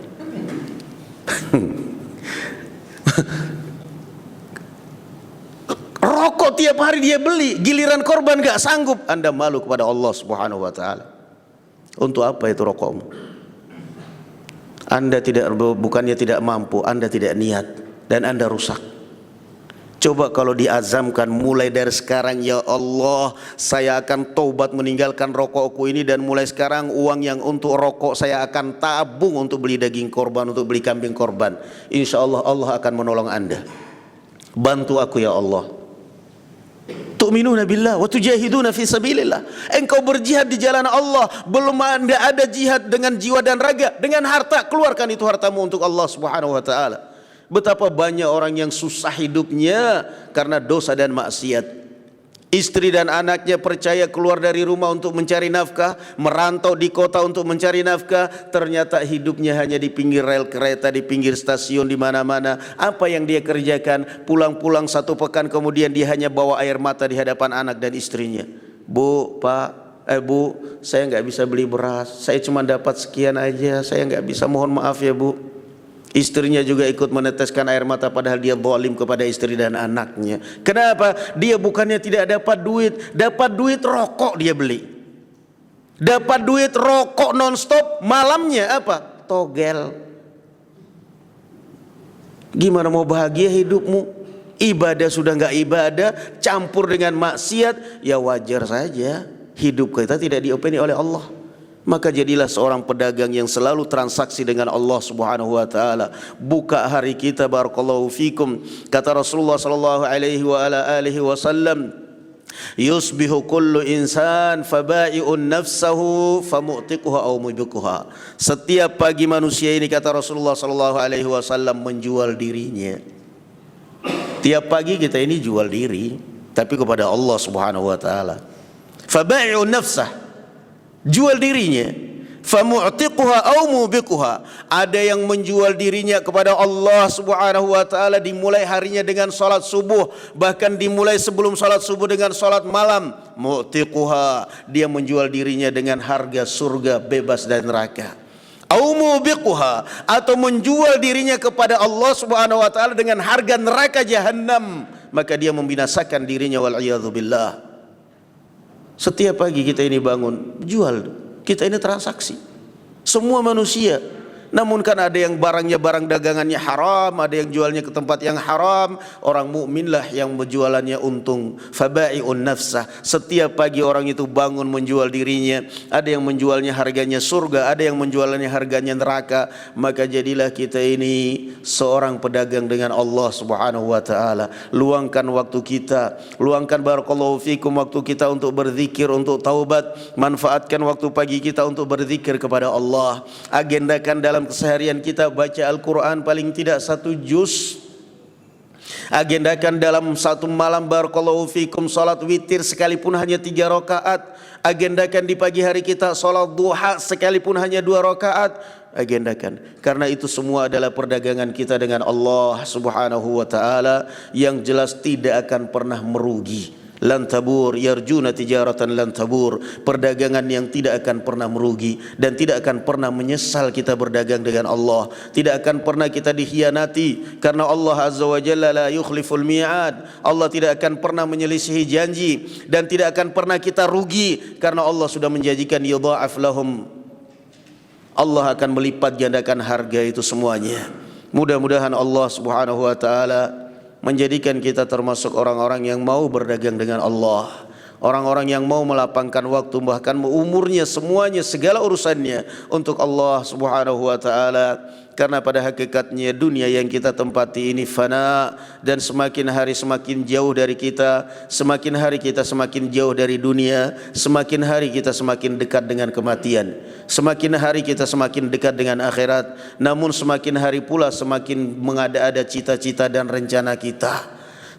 Rokok tiap hari dia beli, giliran korban nggak sanggup, Anda malu kepada Allah Subhanahu wa taala. Untuk apa itu rokokmu? Anda bukannya tidak mampu, Anda tidak niat dan Anda rusak. Coba kalau diazamkan mulai dari sekarang, ya Allah, saya akan taubat meninggalkan rokokku ini, dan mulai sekarang uang yang untuk rokok saya akan tabung untuk beli daging korban, untuk beli kambing korban. Insya Allah Allah akan menolong Anda. Bantu aku ya Allah. Tu'minuna billah wa tujahiduna fi sabilillah. Engkau berjihad di jalan Allah, belum ada jihad dengan jiwa dan raga, dengan harta. Keluarkan itu hartamu untuk Allah Subhanahu wa taala. Betapa banyak orang yang susah hidupnya karena dosa dan maksiat. Istri dan anaknya percaya keluar dari rumah untuk mencari nafkah, merantau di kota untuk mencari nafkah, ternyata hidupnya hanya di pinggir rel kereta, di pinggir stasiun, di mana-mana. Apa yang dia kerjakan? Pulang-pulang 1 pekan kemudian dia hanya bawa air mata di hadapan anak dan istrinya. Bu, saya nggak bisa beli beras, saya cuma dapat sekian aja, saya nggak bisa, mohon maaf ya Bu. Istrinya juga ikut meneteskan air mata padahal dia zalim kepada istri dan anaknya. Kenapa? Dia bukannya tidak dapat duit rokok dia beli. Dapat duit rokok nonstop, malamnya apa? Togel. Gimana mau bahagia hidupmu? Ibadah sudah nggak ibadah, campur dengan maksiat, ya wajar saja hidup kita tidak diopeni oleh Allah. Maka jadilah seorang pedagang yang selalu transaksi dengan Allah Subhanahu wa taala. Buka hari kita, barakallahu fikum. Kata Rasulullah sallallahu alaihi wa ala alihi wasallam, yusbihu kullu insan fabai'un nafsahu famu'tiquha aw mubiquha. Setiap pagi manusia ini, kata Rasulullah sallallahu alaihi wasallam, menjual dirinya. Tiap pagi kita ini jual diri, tapi kepada Allah Subhanahu wa taala. Fabai'un nafsah, jual dirinya. Famu'tiquha aw mubiquha, ada yang menjual dirinya kepada Allah Subhanahu wa taala, dimulai harinya dengan salat subuh, bahkan dimulai sebelum salat subuh dengan salat malam. Mu'tiquha, dia menjual dirinya dengan harga surga bebas dari neraka. Au mubiquha, atau menjual dirinya kepada Allah Subhanahu wa taala dengan harga neraka jahanam, maka dia membinasakan dirinya, wal iyadzu billah. Setiap pagi kita ini bangun, jual, kita ini transaksi. Semua manusia. Namun kan ada yang barangnya, barang dagangannya haram, ada yang jualnya ke tempat yang haram. Orang mukminlah yang berjualannya untung. Fabai'un nafsah, setiap pagi orang itu bangun menjual dirinya. Ada yang menjualnya harganya surga, ada yang menjualnya harganya neraka. Maka jadilah kita ini seorang pedagang dengan Allah Subhanahu wa taala. Luangkan waktu kita, luangkan barakallahu fikum waktu kita untuk berzikir, untuk taubat. Manfaatkan waktu pagi kita untuk berzikir kepada Allah. Agendakan dalam keseharian kita baca Al-Quran paling tidak 1 juz. Agendakan dalam satu malam barakallahu fikum salat witir sekalipun hanya 3 rakaat. Agendakan di pagi hari kita salat duha sekalipun hanya 2 rakaat. Agendakan, karena itu semua adalah perdagangan kita dengan Allah Subhanahu wa taala yang jelas tidak akan pernah merugi. Lan tabur yarjuna tijaratan lan tabur, perdagangan yang tidak akan pernah merugi dan tidak akan pernah menyesal kita berdagang dengan Allah. Tidak akan pernah kita dikhianati, karena Allah Azza wa Jalla la yukhliful mi'ad. Allah tidak akan pernah menyelisihi janji, dan tidak akan pernah kita rugi, karena Allah sudah menjanjikan yudha'af lahum. Allah akan melipat gandakan harga itu semuanya. Mudah-mudahan Allah Subhanahu wa taala menjadikan kita termasuk orang-orang yang mau berdagang dengan Allah, orang-orang yang mau melapangkan waktu, bahkan umurnya semuanya, segala urusannya untuk Allah Subhanahu wa taala. Karena pada hakikatnya dunia yang kita tempati ini fana, dan semakin hari semakin jauh dari kita, semakin hari kita semakin jauh dari dunia, semakin hari kita semakin dekat dengan kematian, semakin hari kita semakin dekat dengan akhirat. Namun semakin hari pula semakin mengada-ada cita-cita dan rencana kita.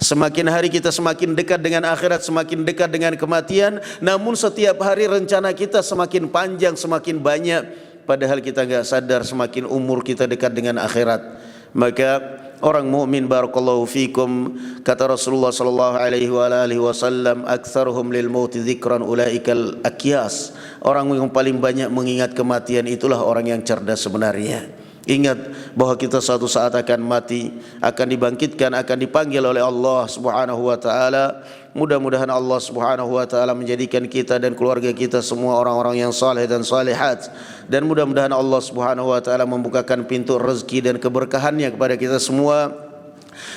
Semakin hari kita semakin dekat dengan akhirat, semakin dekat dengan kematian. Namun setiap hari rencana kita semakin panjang, semakin banyak. Padahal kita enggak sadar semakin umur kita dekat dengan akhirat. Maka orang mukmin barakallahu fikum, kata Rasulullah sallallahu alaihi wa alihi wasallam, aktsaruhum lil mauti dzikran ulaikal akyas. Orang yang paling banyak mengingat kematian itulah orang yang cerdas sebenarnya. Ingat bahwa kita suatu saat akan mati, akan dibangkitkan, akan dipanggil oleh Allah Subhanahu wa taala. Mudah-mudahan Allah Subhanahu wa taala menjadikan kita dan keluarga kita semua orang-orang yang saleh dan salihat, dan mudah-mudahan Allah Subhanahu wa taala membukakan pintu rezeki dan keberkahannya kepada kita semua,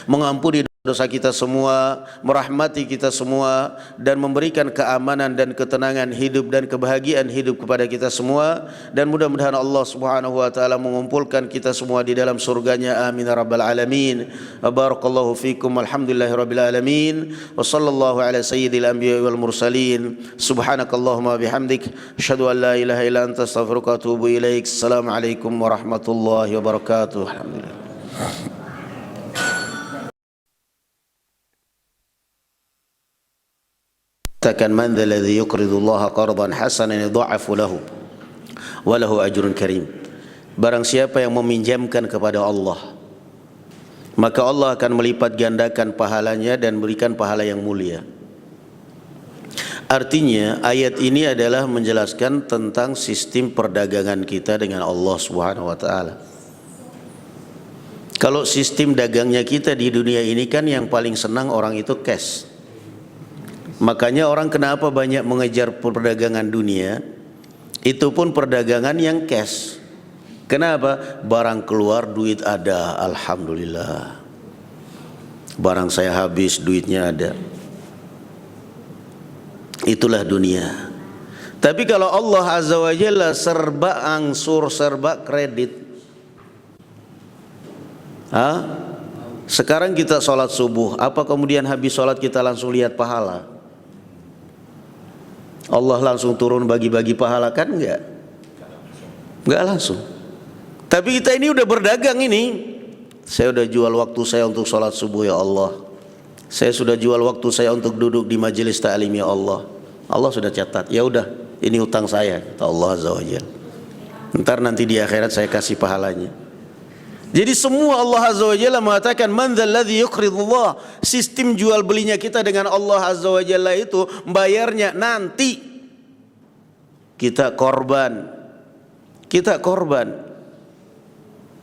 mengampuni dosa kita semua, merahmati kita semua, dan memberikan keamanan dan ketenangan hidup dan kebahagiaan hidup kepada kita semua. Dan mudah-mudahan Allah Subhanahu wa taala mengumpulkan kita semua di dalam surganya, amin ya rabbal alamin. Barakallahu fikum, alhamdulillahi rabbil alamin, wa sallallahu ala sayyidil anbiya wal mursalin. Subhanakallahumma bihamdik, asyhadu an la ilaha illa anta, astaghfiruka wa atubu ilaik. Assalamualaikum warahmatullahi wabarakatuh. Alhamdulillah. Katakan, man dzalladzi yuqridullaha qardan hasanan yudha'afu lahu wa lahu ajrun karim. Barang siapa yang meminjamkan kepada Allah, maka Allah akan melipat gandakan pahalanya dan berikan pahala yang mulia. Artinya ayat ini adalah menjelaskan tentang sistem perdagangan kita dengan Allah Subhanahu wa taala. Kalau sistem dagangnya kita di dunia ini kan yang paling senang orang itu cash. Makanya orang kenapa banyak mengejar perdagangan dunia, itu pun perdagangan yang cash. Kenapa? Barang keluar, duit ada, alhamdulillah. Barang saya habis, duitnya ada. Itulah dunia. Tapi kalau Allah Azza wa Jalla serba angsur, serba kredit. Sekarang kita sholat subuh, apa kemudian habis sholat kita langsung lihat pahala? Allah langsung turun bagi-bagi pahala, kan enggak? Enggak langsung. Tapi kita ini udah berdagang ini. Saya udah jual waktu saya untuk sholat subuh ya Allah. Saya sudah jual waktu saya untuk duduk di majelis ta'lim ya Allah. Allah sudah catat. Ya udah, ini utang saya, kata Allah Azza wa Jalla. Ntar nanti di akhirat saya kasih pahalanya. Jadi semua Allah Azza wa Jalla mengatakan man dzalladzi yuqridullah. Sistem jual belinya kita dengan Allah Azza wa Jalla itu bayarnya nanti. Kita korban. Kita korban.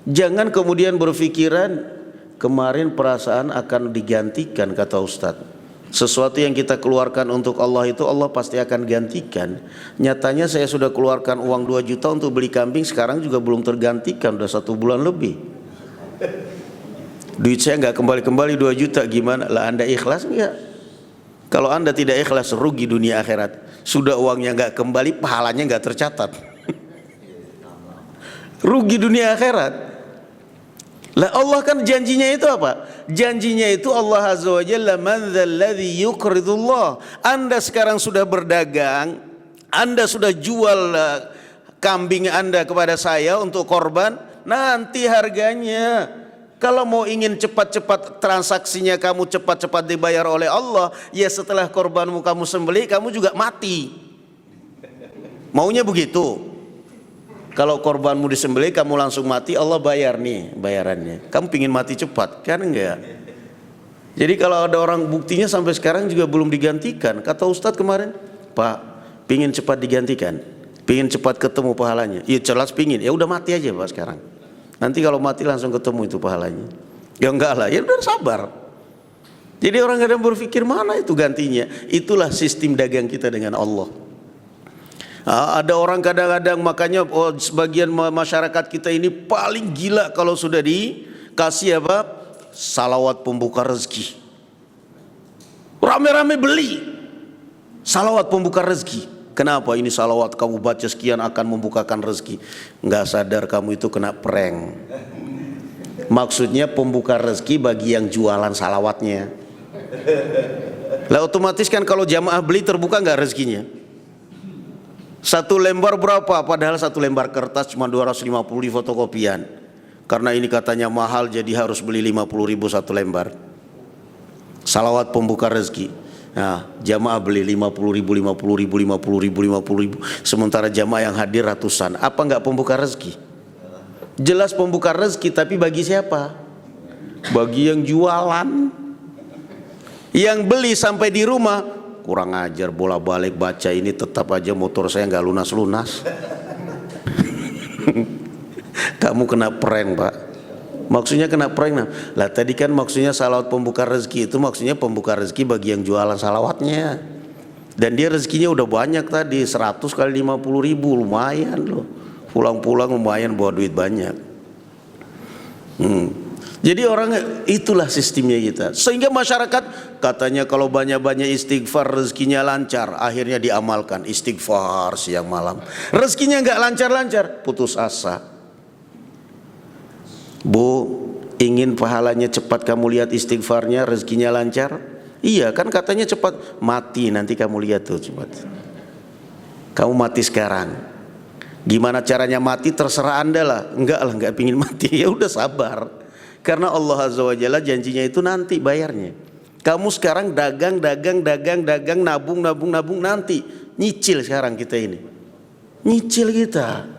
Jangan kemudian berpikiran kemarin perasaan akan digantikan, kata Ustadz. Sesuatu yang kita keluarkan untuk Allah itu Allah pasti akan gantikan. Nyatanya saya sudah keluarkan uang 2 juta untuk beli kambing, sekarang juga belum tergantikan, udah 1 bulan lebih. Duit saya nggak kembali-kembali 2 juta, gimana? Lah Anda ikhlas nggak? Kalau Anda tidak ikhlas, rugi dunia akhirat. Sudah uangnya nggak kembali, pahalanya nggak tercatat. Rugi dunia akhirat. Lah Allah kan janjinya itu apa? Janjinya itu Allah Azza wa Jalla man dzalladzi yuqridullah. Anda sekarang sudah berdagang, Anda sudah jual kambing Anda kepada saya untuk korban, nanti harganya. Kalau mau ingin cepat-cepat transaksinya kamu cepat-cepat dibayar oleh Allah, ya setelah korbanmu kamu sembelih kamu juga mati. Maunya begitu. Kalau korbanmu disembelih kamu langsung mati, Allah bayar nih bayarannya. Kamu pingin mati cepat, kan enggak? Jadi kalau ada orang buktinya sampai sekarang juga belum digantikan. Kata Ustadz kemarin, Pak, pingin cepat digantikan, pingin cepat ketemu pahalanya. Iya jelas pingin, ya udah mati aja Pak sekarang. Nanti kalau mati langsung ketemu itu pahalanya. Ya enggak lah, ya udah sabar. Jadi orang kadang berpikir mana itu gantinya. Itulah sistem dagang kita dengan Allah. Ada orang kadang-kadang makanya sebagian masyarakat kita ini paling gila kalau sudah dikasih apa? Salawat pembuka rezeki. Rame-rame beli salawat pembuka rezeki. Kenapa ini salawat kamu baca sekian akan membukakan rezeki? Nggak sadar kamu itu kena prank. Maksudnya pembuka rezeki bagi yang jualan salawatnya. Lah otomatis kan kalau jamaah beli terbuka nggak rezekinya? 1 lembar berapa? Padahal 1 lembar kertas cuma 250 di fotokopian. Karena ini katanya mahal jadi harus beli 50.000 1 lembar. Salawat pembuka rezeki. Nah, jamaah beli 50.000, 50.000, 50.000, 50.000. Sementara jamaah yang hadir ratusan. Apa enggak pembuka rezeki? Jelas pembuka rezeki, tapi bagi siapa? Bagi yang jualan. Yang beli sampai di rumah kurang ajar, bola balik baca ini tetap aja motor saya nggak lunas-lunas. Kamu kena prank Pak. Maksudnya kena prank lah tadi kan maksudnya salawat pembuka rezeki itu maksudnya pembuka rezeki bagi yang jualan salawatnya. Dan dia rezekinya udah banyak tadi 100 kali 50.000, lumayan loh. Pulang-pulang lumayan bawa duit banyak. Jadi orang itulah sistemnya kita. Sehingga masyarakat katanya kalau banyak-banyak istighfar rezekinya lancar. Akhirnya diamalkan istighfar siang malam. Rezekinya nggak lancar-lancar, putus asa. Bu, ingin pahalanya cepat kamu lihat istighfarnya, rezekinya lancar? Iya kan katanya cepat, mati nanti kamu lihat tuh cepat. Kamu mati sekarang. Gimana caranya mati terserah Anda lah. Enggak lah, enggak pingin mati. Ya udah sabar. Karena Allah Azza wa Jalla janjinya itu nanti bayarnya. Kamu sekarang dagang, nabung nanti. Nyicil sekarang kita ini. Nyicil kita.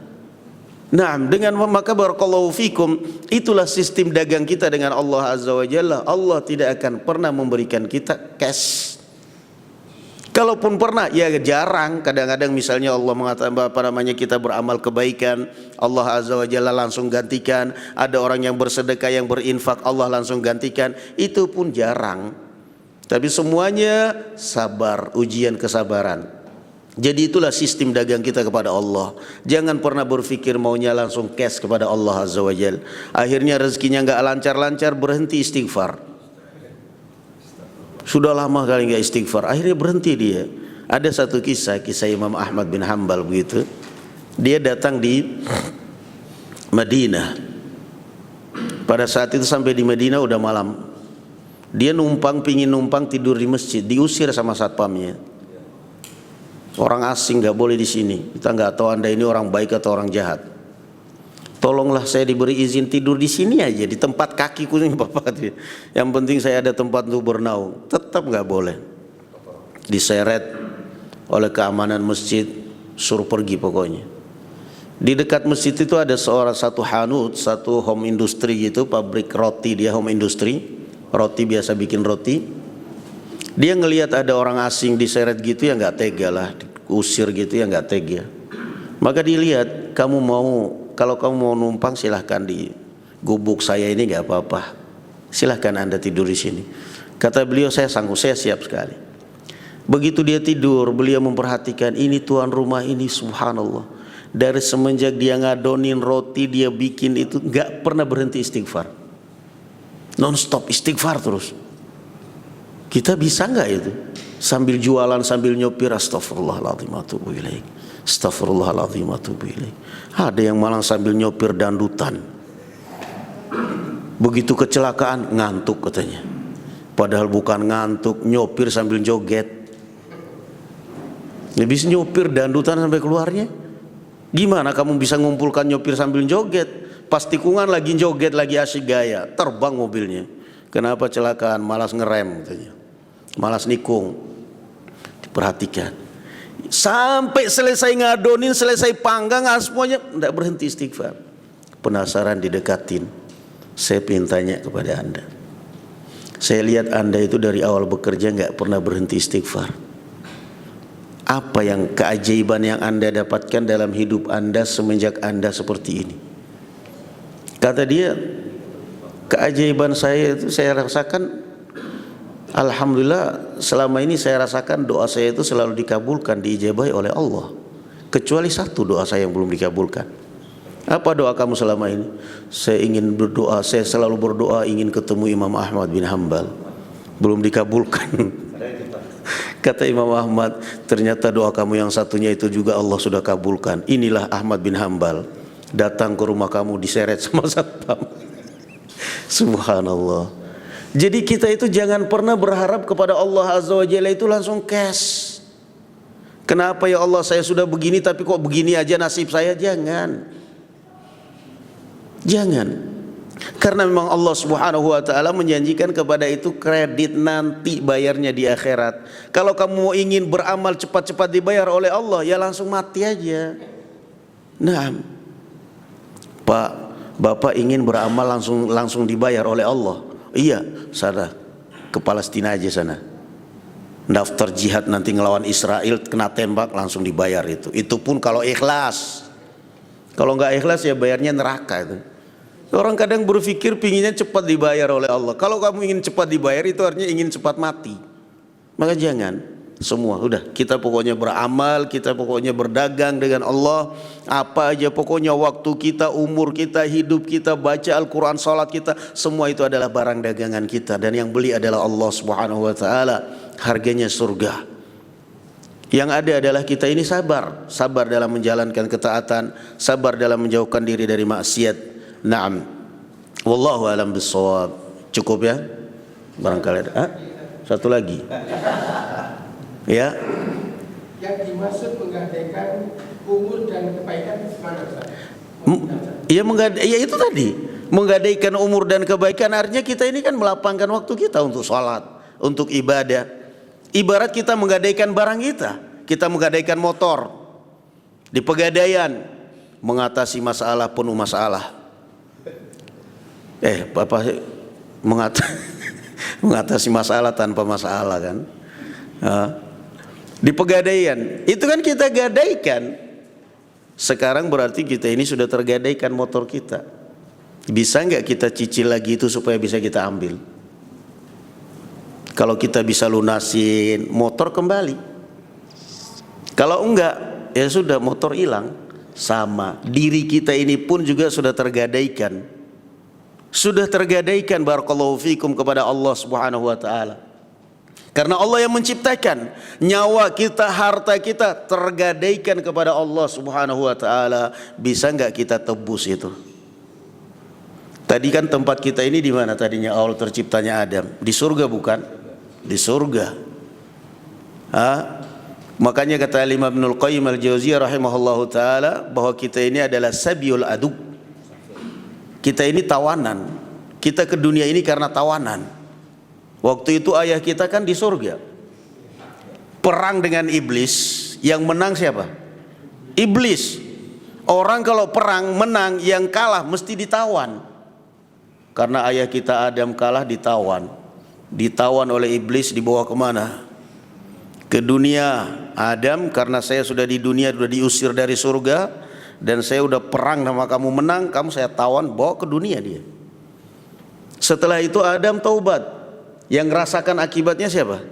Nah, dengan maka barakallahu fikum, itulah sistem dagang kita dengan Allah Azza wa Jalla. Allah tidak akan pernah memberikan kita cash. Kalaupun pernah, ya jarang. Kadang-kadang misalnya Allah mengatakan apa namanya kita beramal kebaikan, Allah Azza wa Jalla langsung gantikan. Ada orang yang bersedekah, yang berinfak, Allah langsung gantikan. Itu pun jarang. Tapi semuanya sabar, ujian kesabaran. Jadi itulah sistem dagang kita kepada Allah. Jangan pernah berpikir maunya langsung cash kepada Allah Azza wa Jal. Akhirnya rezekinya nggak lancar-lancar, berhenti istighfar. Sudah lama kali nggak istighfar, akhirnya berhenti dia. Ada satu kisah Imam Ahmad bin Hanbal begitu. Dia datang di Madinah. Pada saat itu sampai di Madinah udah malam. Dia pingin numpang tidur di masjid, diusir sama satpamnya. Orang asing nggak boleh di sini. Kita nggak tahu Anda ini orang baik atau orang jahat. Tolonglah saya diberi izin tidur di sini aja, di tempat kakiku ini Bapak. Yang penting saya ada tempat untuk bernaung. Tetap nggak boleh. Diseret oleh keamanan masjid, suruh pergi pokoknya. Di dekat masjid itu ada satu hanut, satu home industry gitu, pabrik roti, dia home industry. Roti, biasa bikin roti. Dia ngelihat ada orang asing diseret gitu ya nggak tega lah, diusir gitu ya nggak tega. Maka dilihat, kalau kamu mau numpang silahkan di gubuk saya ini nggak apa-apa, silahkan Anda tidur di sini. Kata beliau, saya sanggup, saya siap sekali. Begitu dia tidur, beliau memperhatikan ini tuan rumah ini, subhanallah. Dari semenjak dia ngadonin roti, dia bikin itu nggak pernah berhenti istighfar, non stop istighfar terus. Kita bisa nggak itu? Sambil jualan, sambil nyopir, astagfirullahaladzim atubu ilaik, astagfirullahaladzim atubu ilaik. Ada yang malah sambil nyopir dandutan. Begitu kecelakaan, ngantuk katanya. Padahal bukan ngantuk, nyopir sambil joget. Habis nyopir dandutan sampai keluarnya. Gimana kamu bisa ngumpulkan nyopir sambil joget? Pas tikungan lagi joget, lagi asyik gaya, terbang mobilnya. Kenapa celakaan? Malas ngerem katanya. Malas nikung. Diperhatikan sampai selesai ngadonin, selesai panggang, semuanya tidak berhenti istighfar. Penasaran, didekatin. Saya ingin tanya kepada Anda, saya lihat Anda itu dari awal bekerja nggak pernah berhenti istighfar. Apa yang keajaiban yang Anda dapatkan dalam hidup Anda semenjak Anda seperti ini? Kata dia, keajaiban saya itu saya rasakan, alhamdulillah selama ini saya rasakan doa saya itu selalu dikabulkan, diijabahi oleh Allah. Kecuali satu doa saya yang belum dikabulkan. Apa doa kamu selama ini? Saya ingin berdoa, saya selalu berdoa ingin ketemu Imam Ahmad bin Hanbal. Belum dikabulkan. Kata Imam Ahmad, ternyata doa kamu yang satunya itu juga Allah sudah kabulkan. Inilah Ahmad bin Hanbal. Datang ke rumah kamu diseret sama satpam. Subhanallah. Jadi kita itu jangan pernah berharap kepada Allah Azza wa Jalla itu langsung cash. Kenapa ya Allah saya sudah begini tapi kok begini aja nasib saya? Jangan. Karena memang Allah Subhanahu wa taala menjanjikan kepada itu kredit nanti bayarnya di akhirat. Kalau kamu ingin beramal cepat-cepat dibayar oleh Allah, ya langsung mati aja. Nah, Pak, Bapak ingin beramal langsung dibayar oleh Allah. Iya, sana ke Palestina aja sana. Daftar jihad nanti ngelawan Israel, kena tembak langsung dibayar itu. Itu pun kalau ikhlas. Kalau nggak ikhlas ya bayarnya neraka itu. Orang kadang berpikir pinginnya cepat dibayar oleh Allah. Kalau kamu ingin cepat dibayar itu artinya ingin cepat mati. Maka jangan. Semua udah, kita pokoknya beramal, kita pokoknya berdagang dengan Allah. Apa aja pokoknya waktu kita, umur kita, hidup kita, baca Al-Quran, salat kita, semua itu adalah barang dagangan kita. Dan yang beli adalah Allah Subhanahu wa ta'ala. Harganya surga. Yang ada adalah kita ini sabar. Sabar dalam menjalankan ketaatan, sabar dalam menjauhkan diri dari maksiat. Naam. Wallahu alam bissawab. Cukup ya? Barangkali ada. Satu lagi. Ya. Yang dimaksud menggadaikan umur dan kebaikan mana Ustaz? Ya itu tadi. Menggadaikan umur dan kebaikan artinya kita ini kan melapangkan waktu kita untuk sholat, untuk ibadah. Ibarat kita menggadaikan barang kita. Kita menggadaikan motor. Di pegadaian mengatasi masalah penuh masalah. Bapak mengatasi masalah tanpa masalah kan. Di pegadaian itu kan kita gadaikan. Sekarang berarti kita ini sudah tergadaikan motor kita. Bisa nggak kita cicil lagi itu supaya bisa kita ambil? Kalau kita bisa lunasin motor kembali. Kalau enggak, ya sudah, motor hilang. Sama, diri kita ini pun juga sudah tergadaikan. Sudah tergadaikan, barakallahu fikum, kepada Allah Subhanahu wa taala. Karena Allah yang menciptakan. Nyawa kita, harta kita tergadaikan kepada Allah Subhanahu wa taala. Bisa enggak kita tebus itu? Tadi kan tempat kita ini di mana tadinya awal terciptanya Adam? Di surga bukan? Di surga. Makanya kata Imam Ibnul Qayyim Al-Jauziyah rahimahullahu taala bahwa kita ini adalah sabiul adu. Kita ini tawanan. Kita ke dunia ini karena tawanan. Waktu itu ayah kita kan di surga. Perang dengan iblis, yang menang siapa? Iblis. Orang kalau perang menang, yang kalah mesti ditawan. Karena ayah kita Adam kalah, ditawan. Ditawan oleh iblis, dibawa kemana? Ke dunia. Adam, karena saya sudah di dunia, sudah diusir dari surga, dan saya udah perang sama kamu, menang, kamu saya tawan, bawa ke dunia dia. Setelah itu Adam taubat. Yang rasakan akibatnya siapa?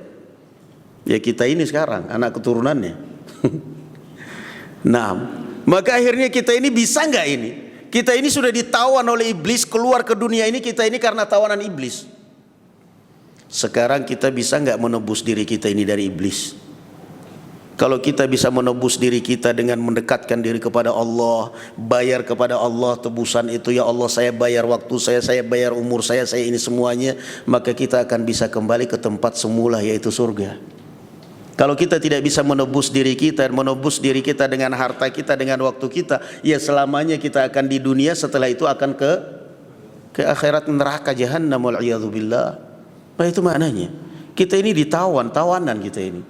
Ya kita ini sekarang, anak keturunannya. Nah, maka akhirnya kita ini bisa nggak ini? Kita ini sudah ditawan oleh iblis, keluar ke dunia ini, kita ini karena tawanan iblis. Sekarang kita bisa nggak menebus diri kita ini dari iblis? Kalau kita bisa menebus diri kita dengan mendekatkan diri kepada Allah, bayar kepada Allah tebusan itu, ya Allah saya bayar waktu saya bayar umur saya ini semuanya, maka kita akan bisa kembali ke tempat semula, yaitu surga. Kalau kita tidak bisa menebus diri kita dengan harta kita, dengan waktu kita, ya selamanya kita akan di dunia, setelah itu akan ke akhirat, neraka jahannam wal'iyadzubillah. Nah itu maknanya. Kita ini tawanan kita ini.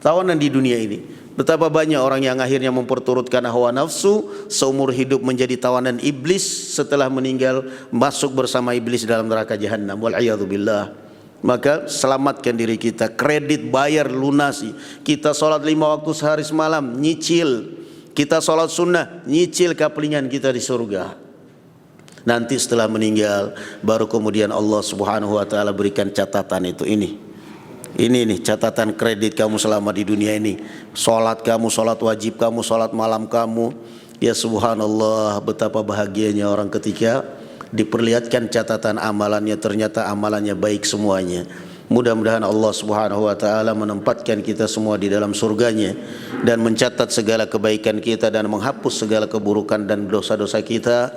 Tawanan di dunia ini. Betapa banyak orang yang akhirnya memperturutkan hawa nafsu, seumur hidup menjadi tawanan iblis, setelah meninggal masuk bersama iblis dalam neraka jahannam wal'iyadzubillah. Maka selamatkan diri kita, kredit bayar lunasi. Kita sholat 5 waktu sehari semalam, nyicil. Kita sholat sunnah, nyicil kaplingan kita di surga. Nanti setelah meninggal baru kemudian Allah Subhanahu wa taala berikan catatan itu, ini nih catatan kredit kamu selama di dunia ini. Sholat kamu, sholat wajib kamu, sholat malam kamu. Ya subhanallah, betapa bahagianya orang ketika diperlihatkan catatan amalannya, ternyata amalannya baik semuanya. Mudah-mudahan Allah Subhanahu wa taala menempatkan kita semua di dalam surganya dan mencatat segala kebaikan kita dan menghapus segala keburukan dan dosa-dosa kita.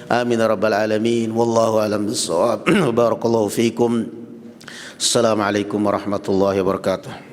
Amin ya rabbal alamin. Wallahu a'lam bissawab. Barakallahu fikum. Assalamualaikum warahmatullahi wabarakatuh.